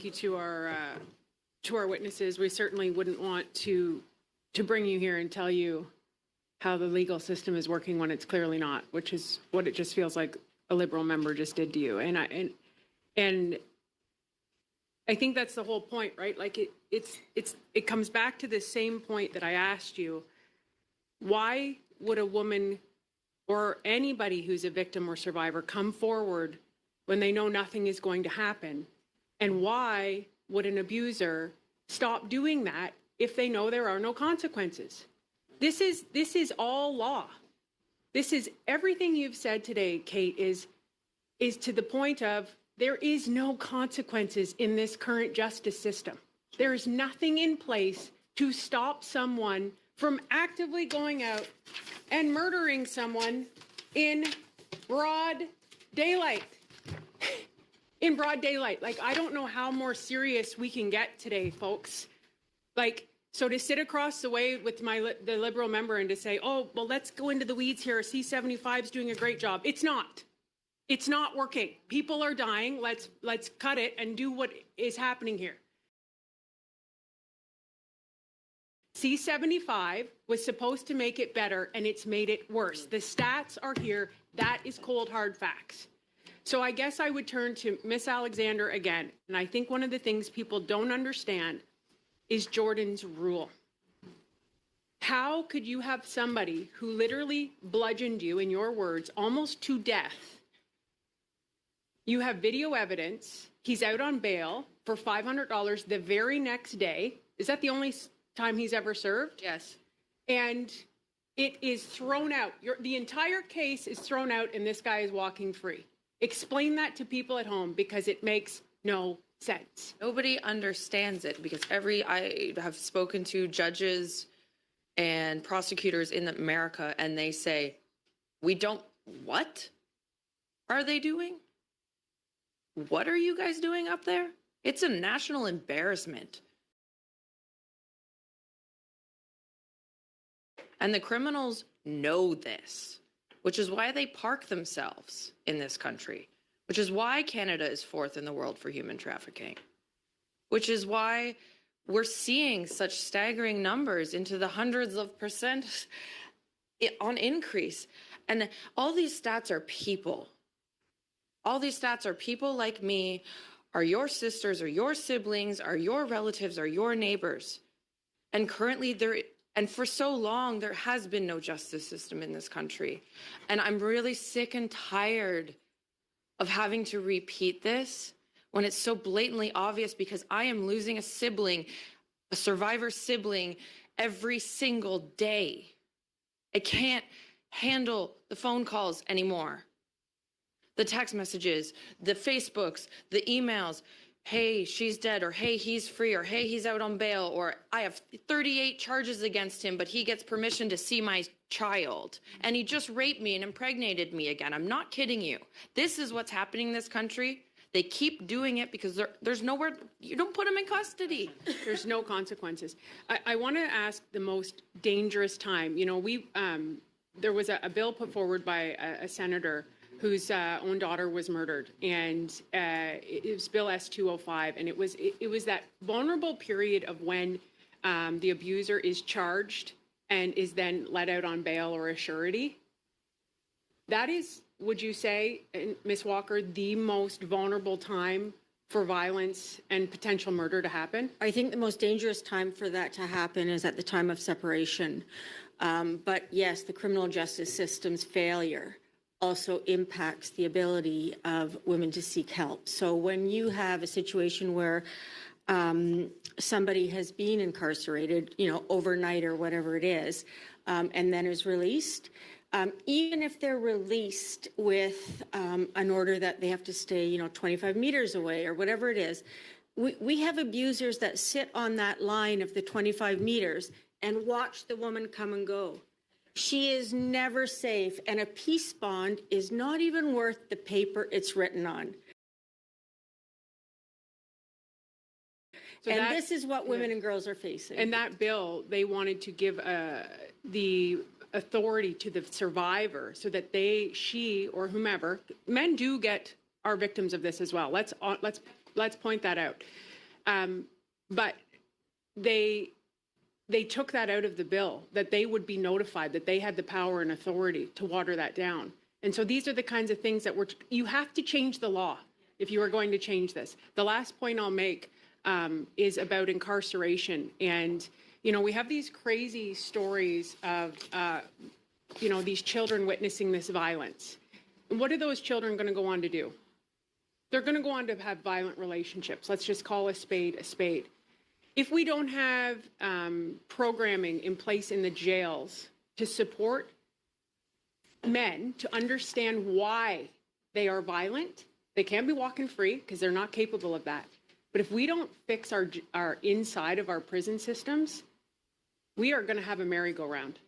you to our witnesses. We certainly wouldn't want to bring you here and tell you how the legal system is working when it's clearly not, which is what it just feels like a Liberal member just did to you. And I think that's the whole point, right? Like it comes back to the same point that I asked you. Why would a woman or anybody who's a victim or survivor come forward when they know nothing is going to happen? And why would an abuser stop doing that if they know there are no consequences? This is all law. This is everything you've said today, Kate, is to the point of there is no consequences in this current justice system. There is nothing in place to stop someone from actively going out and murdering someone in broad daylight. In broad daylight. Like, I don't know how more serious we can get today, folks. Like, so to sit across the way with the Liberal member and to say, oh, well, let's go into the weeds here. C-75 is doing a great job. It's not. It's not working. People are dying. Let's cut it and do what is happening here. C-75 was supposed to make it better, and it's made it worse. The stats are here. That is cold, hard facts. So I guess I would turn to Miss Alexander again. And I think one of the things people don't understand is Jordan's rule. How could you have somebody who literally bludgeoned you, in your words, almost to death? You have video evidence. He's out on bail for $500 the very next day. Is that the only time he's ever served? Yes. And it is thrown out. The entire case is thrown out, and this guy is walking free. Explain that to people at home, because it makes no sense. Nobody understands it, because I have spoken to judges and prosecutors in America, and they say, what are they doing? What are you guys doing up there? It's a national embarrassment. And the criminals know this, which is why they park themselves in this country, which is why Canada is 4th in the world for human trafficking, which is why we're seeing such staggering numbers into the hundreds of percent on increase. And all these stats are people. All these stats are people like me, are your sisters, or your siblings, are your relatives, are your neighbors. And currently and for so long, there has been no justice system in this country. And I'm really sick and tired of having to repeat this when it's so blatantly obvious, because I am losing a sibling, a survivor sibling, every single day. I can't handle the phone calls anymore. The text messages, the Facebooks, the emails. Hey, she's dead, or hey, he's free, or hey, he's out on bail, or I have 38 charges against him, but he gets permission to see my child. And he just raped me and impregnated me again. I'm not kidding you. This is what's happening in this country. They keep doing it because there's nowhere, you don't put them in custody. There's no consequences. I want to ask the most dangerous time. You know, there was a bill put forward by a senator whose own daughter was murdered, and it was Bill S-205, and it was that vulnerable period of when the abuser is charged and is then let out on bail or a surety. That is, would you say, Ms. Walker, the most vulnerable time for violence and potential murder to happen? I think the most dangerous time for that to happen is at the time of separation. But yes, the criminal justice system's failure also impacts the ability of women to seek help. So when you have a situation where somebody has been incarcerated, overnight or whatever it is, and then is released, even if they're released with an order that they have to stay, 25 meters away or whatever it is, we have abusers that sit on that line of the 25 meters and watch the woman come and go. She is never safe, and a peace bond is not even worth the paper it's written on. So and this is what women and girls are facing. And that bill, they wanted to give the authority to the survivor so that she or whomever, men are victims of this as well. Let's point that out. But they took that out of the bill, that they would be notified, that they had the power and authority to water that down. And so these are the kinds of things that you have to change the law if you are going to change this. The last point I'll make is about incarceration. And, you know, we have these crazy stories of, you know, these children witnessing this violence. And what are those children going to go on to do? They're going to go on to have violent relationships. Let's just call a spade a spade. If we don't have programming in place in the jails to support men to understand why they are violent, they can't be walking free because they're not capable of that. But if we don't fix our inside of our prison systems, we are going to have a merry-go-round.